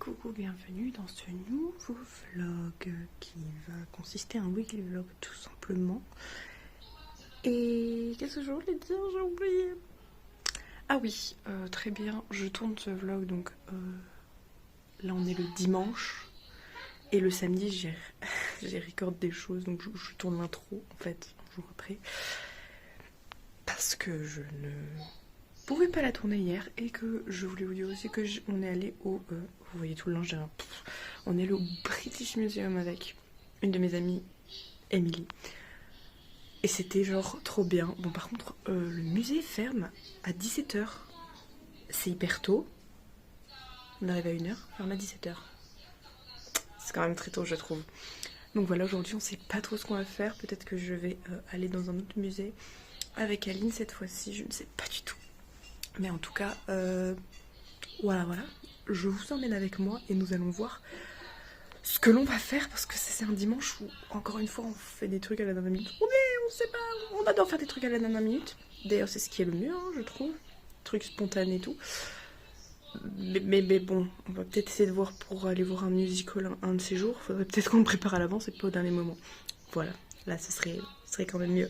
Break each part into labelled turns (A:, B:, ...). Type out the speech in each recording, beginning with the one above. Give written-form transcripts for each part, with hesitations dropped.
A: coucou, bienvenue dans ce nouveau vlog qui va consister en un weekly vlog tout simplement. Et qu'est-ce que je voulais dire? J'ai oublié. Ah oui, très bien, je tourne ce vlog donc là on est le dimanche et le samedi j'ai record des choses donc je tourne l'intro en fait un jour après parce que je ne pouvais pas la tourner hier et que je voulais vous dire aussi que on est allé au vous voyez tout le linge derrière. On est allé au British Museum avec une de mes amies, Emily, et c'était genre trop bien. Bon par contre le musée ferme à 17h, c'est hyper tôt, on arrive à 1h, ferme à 17h, c'est quand même très tôt je trouve. Donc voilà, aujourd'hui on sait pas trop ce qu'on va faire, peut-être que je vais aller dans un autre musée avec Aline cette fois-ci, je ne sais pas du tout. Mais en tout cas, voilà, je vous emmène avec moi et nous allons voir ce que l'on va faire parce que c'est un dimanche où, encore une fois, on fait des trucs à la dernière minute. On sait pas, on adore faire des trucs à la dernière minute. D'ailleurs, c'est ce qui est le mieux, hein, je trouve. Trucs spontanés et tout. Mais bon, on va peut-être essayer de voir pour aller voir un musical un de ces jours. Faudrait peut-être qu'on le prépare à l'avance et pas au dernier moment. Voilà, là, ce serait quand même mieux.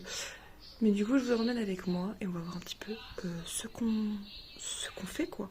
A: Mais du coup, je vous emmène avec moi et on va voir un petit peu ce qu'on fait, quoi.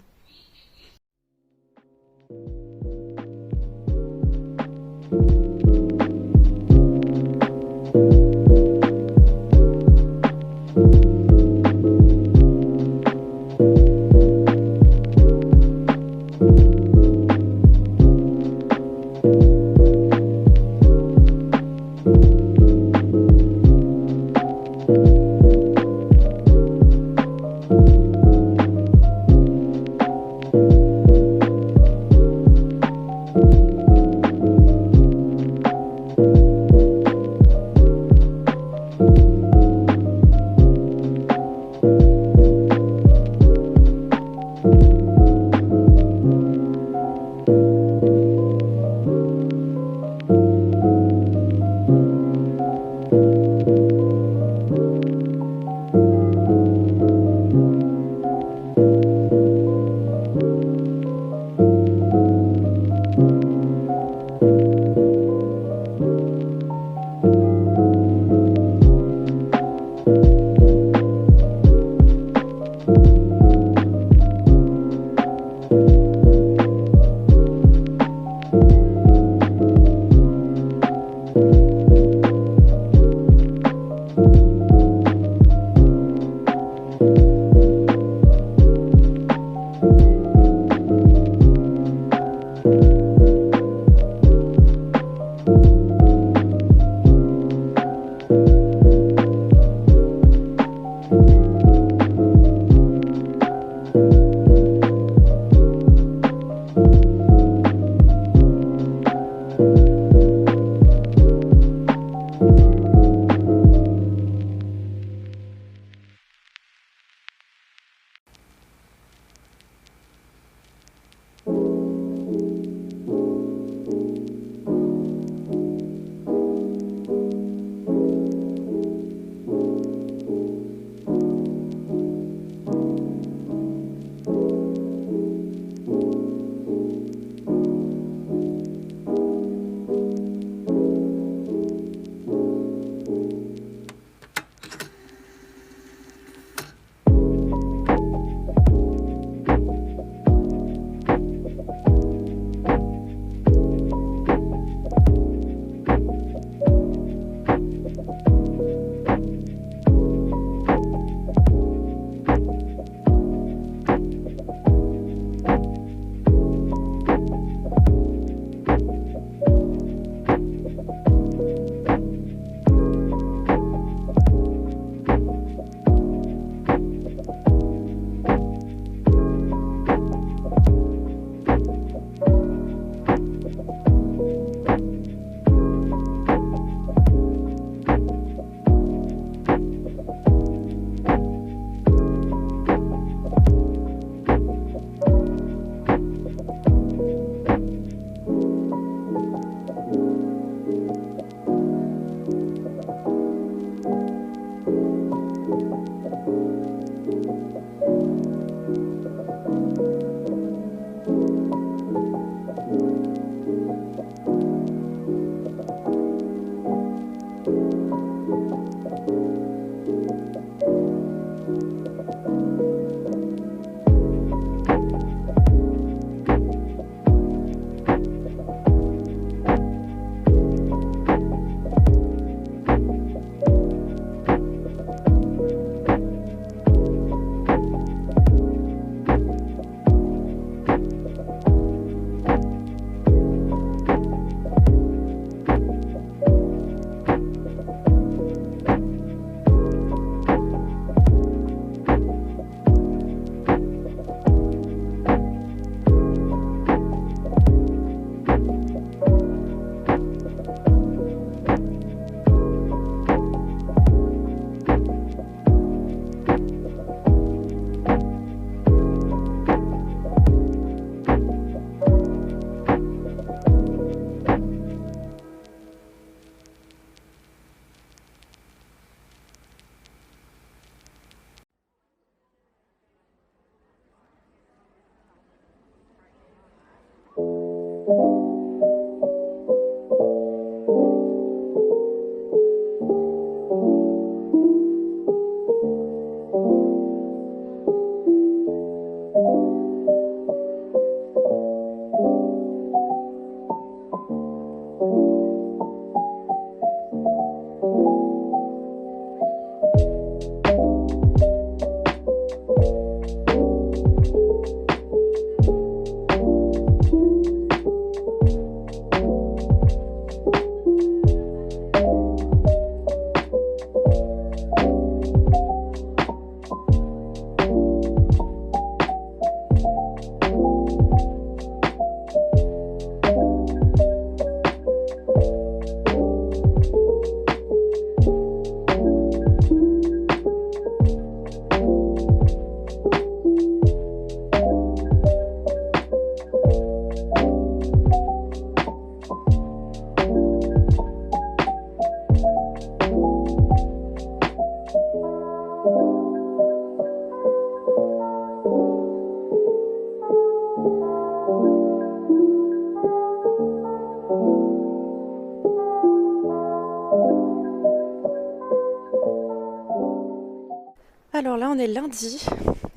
A: Alors là on est lundi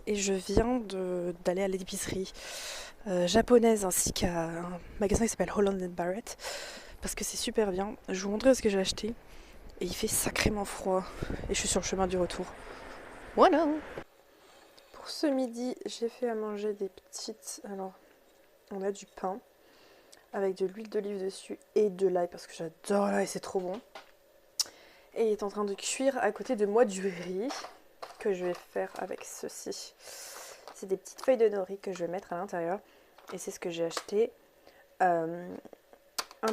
A: et je viens d'aller à l'épicerie japonaise ainsi qu'à un magasin qui s'appelle Holland & Barrett parce que c'est super bien. Je vais vous montrer ce que j'ai acheté et il fait sacrément froid et je suis sur le chemin du retour. Voilà. Pour ce midi j'ai fait à manger des petites... Alors on a du pain avec de l'huile d'olive dessus et de l'ail parce que j'adore l'ail, c'est trop bon. Et il est en train de cuire à côté de moi du riz que je vais faire avec ceci. C'est des petites feuilles de nori que je vais mettre à l'intérieur et c'est ce que j'ai acheté. Un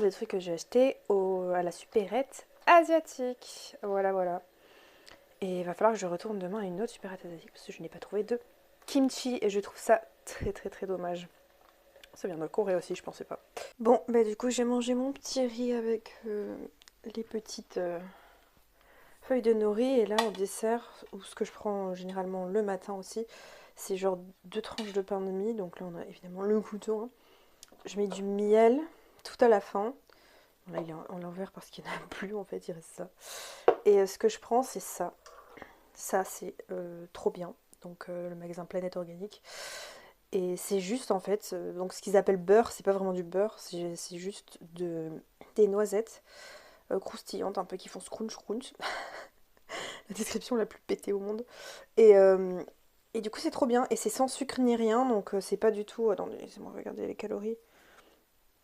A: des trucs que j'ai acheté à la supérette asiatique. Voilà, voilà. Et il va falloir que je retourne demain à une autre supérette asiatique parce que je n'ai pas trouvé de kimchi et je trouve ça très très très dommage. Ça vient de Corée aussi, je pensais pas. Bon, bah du coup j'ai mangé mon petit riz avec les petites feuilles de nori et là au dessert, ou ce que je prends généralement le matin aussi, c'est genre 2 tranches de pain de mie. Donc là on a évidemment le couteau. Hein. Je mets du miel tout à la fin. Bon, là il est en l'envers parce qu'il n'y en a plus en fait, il reste ça. Et ce que je prends c'est ça. Ça c'est trop bien. Donc le magasin Planète Organique. Et c'est juste en fait, donc ce qu'ils appellent beurre, c'est pas vraiment du beurre, c'est juste des noisettes croustillantes un peu qui font scrunch scrunch. La description la plus pétée au monde. Et du coup c'est trop bien et c'est sans sucre ni rien, donc c'est pas du tout... Attendez, laissez-moi regarder les calories.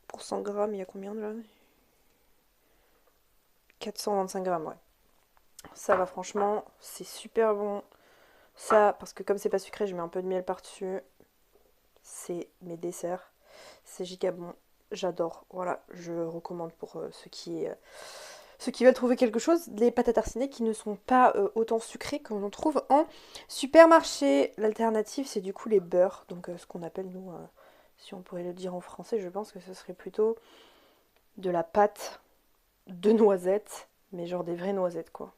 A: Pour 100 grammes, il y a combien de là 425 grammes, ouais. Ça va franchement, c'est super bon. Ça, parce que comme c'est pas sucré, je mets un peu de miel par-dessus. C'est mes desserts. C'est giga bon. J'adore. Voilà, je recommande pour ceux qui veulent trouver quelque chose. Les pâtes à tartiner qui ne sont pas autant sucrées qu'on en trouve en supermarché. L'alternative, c'est du coup les beurres. Donc ce qu'on appelle, nous, si on pourrait le dire en français, je pense que ce serait plutôt de la pâte de noisettes. Mais genre des vraies noisettes, quoi.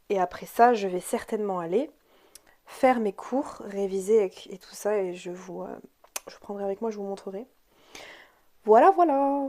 A: Et après ça, je vais certainement aller faire mes cours, réviser et tout ça, et je prendrai avec moi, je vous montrerai. Voilà, voilà.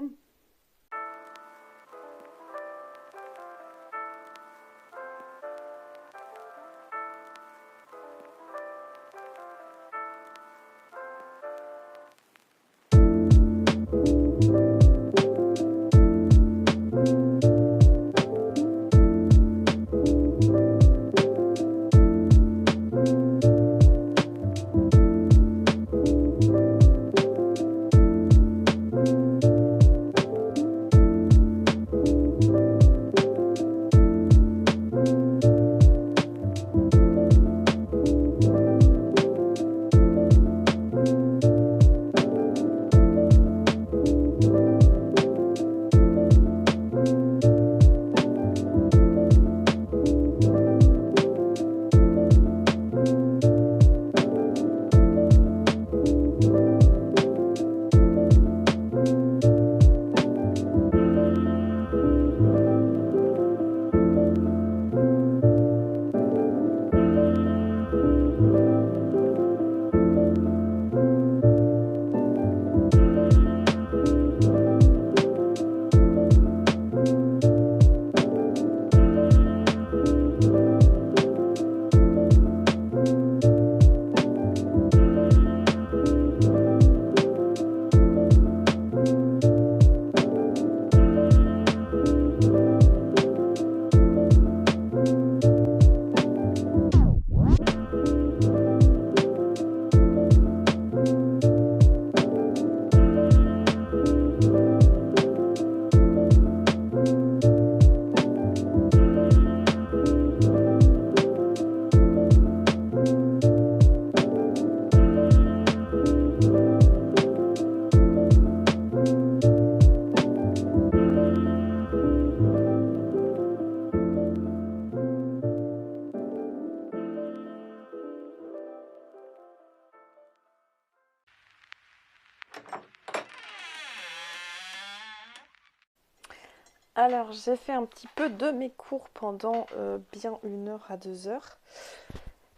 A: Alors, j'ai fait un petit peu de mes cours pendant bien 1 heure à 2 heures,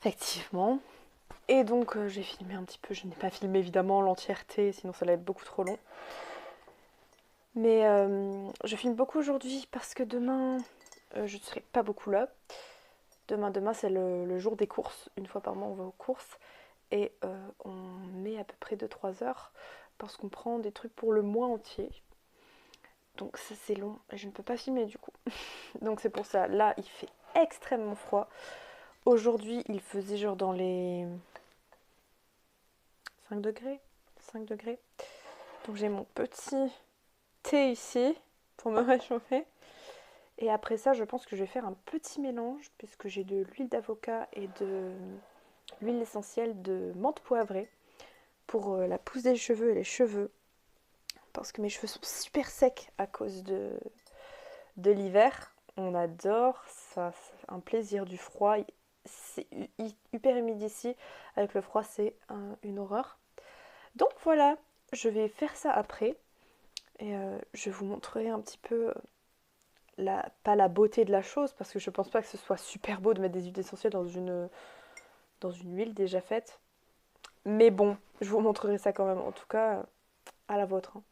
A: effectivement. Et donc, j'ai filmé un petit peu. Je n'ai pas filmé évidemment l'entièreté, sinon ça allait être beaucoup trop long. Mais je filme beaucoup aujourd'hui parce que demain, je ne serai pas beaucoup là. Demain c'est le jour des courses. Une fois par mois, on va aux courses. Et on met à peu près 2-3 heures parce qu'on prend des trucs pour le mois entier. Donc ça c'est long et je ne peux pas filmer du coup. Donc c'est pour ça, là il fait extrêmement froid. Aujourd'hui il faisait genre dans les 5 degrés. 5 degrés. Donc j'ai mon petit thé ici pour me réchauffer. Et après ça je pense que je vais faire un petit mélange puisque j'ai de l'huile d'avocat et de l'huile essentielle de menthe poivrée pour la pousse des cheveux et les cheveux. Parce que mes cheveux sont super secs à cause de l'hiver. On adore, ça c'est un plaisir du froid. C'est hyper humide ici. Avec le froid, c'est une horreur. Donc voilà, je vais faire ça après. Et je vous montrerai un petit peu, pas la beauté de la chose, parce que je pense pas que ce soit super beau de mettre des huiles essentielles dans une huile déjà faite. Mais bon, je vous montrerai ça quand même. En tout cas, à la vôtre, hein.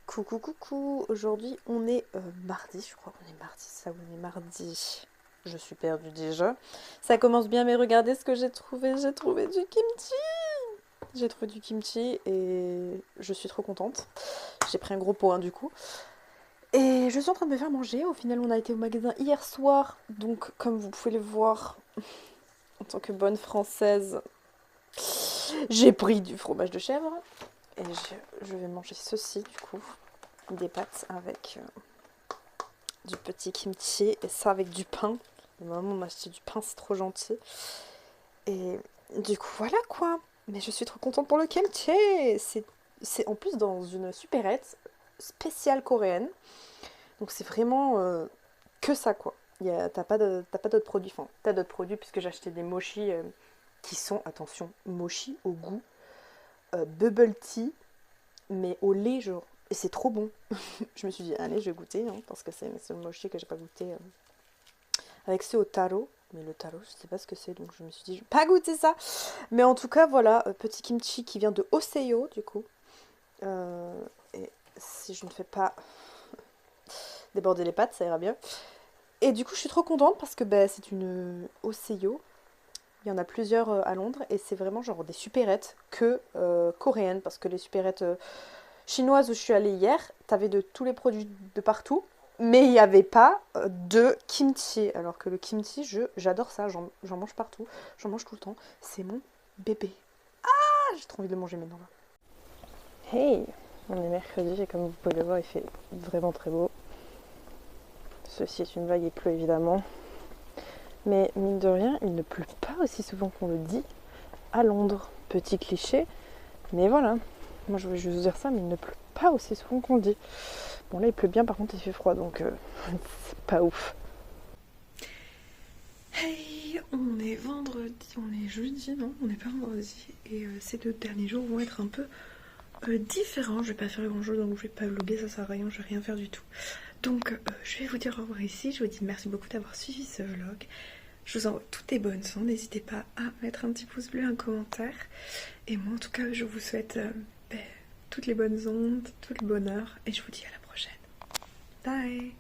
A: Coucou coucou, aujourd'hui on est mardi, je crois qu'on est mardi, ça on est mardi, je suis perdue déjà. Ça commence bien mais regardez ce que j'ai trouvé du kimchi. J'ai trouvé du kimchi et je suis trop contente. J'ai pris un gros pot du coup. Et je suis en train de me faire manger, au final on a été au magasin hier soir, donc comme vous pouvez le voir, en tant que bonne française, j'ai pris du fromage de chèvre. Et je vais manger ceci du coup, des pâtes avec du petit kimchi et ça avec du pain. Ma maman m'a acheté du pain, c'est trop gentil. Et du coup voilà quoi. Mais je suis trop contente pour le kimchi. C'est en plus dans une supérette spéciale coréenne. Donc c'est vraiment que ça quoi. T'as pas d'autres produits. Enfin, t'as d'autres produits puisque j'ai acheté des mochi qui sont, attention, mochi au goût bubble tea, mais au lait genre. Et c'est trop bon. Je me suis dit, allez, je vais goûter, hein, parce que c'est le mochi que j'ai pas goûté avec ceux au taro. Mais le taro, je sais pas ce que c'est, donc je me suis dit, je vais pas goûter ça. Mais en tout cas, voilà, petit kimchi qui vient de Oseyo, du coup. Et si je ne fais pas déborder les pâtes, ça ira bien. Et du coup, je suis trop contente parce que bah, c'est une Oseyo. Il y en a plusieurs à Londres et c'est vraiment genre des supérettes que coréennes parce que les supérettes chinoises où je suis allée hier, t'avais de tous les produits de partout, mais il n'y avait pas de kimchi. Alors que le kimchi, j'adore ça, j'en mange partout, j'en mange tout le temps. C'est mon bébé. Ah, j'ai trop envie de le manger maintenant là.
B: Hey, on est mercredi et comme vous pouvez le voir, il fait vraiment très beau. Ceci est une blague, il pleut évidemment. Mais mine de rien, il ne pleut pas aussi souvent qu'on le dit à Londres. Petit cliché, mais voilà. Moi je voulais juste dire ça, mais il ne pleut pas aussi souvent qu'on le dit. Bon là il pleut bien, par contre il fait froid, donc c'est pas ouf.
A: Hey, on est vendredi, on est jeudi, non? On n'est pas vendredi. Et ces 2 derniers jours vont être un peu différents. Je vais pas faire grand chose, donc je vais pas vlogger, ça sert à rien, je vais rien faire du tout. Donc je vais vous dire au revoir ici. Je vous dis merci beaucoup d'avoir suivi ce vlog. Je vous envoie toutes les bonnes ondes. N'hésitez pas à mettre un petit pouce bleu, un commentaire. Et moi, en tout cas, je vous souhaite toutes les bonnes ondes, tout le bonheur. Et je vous dis à la prochaine. Bye!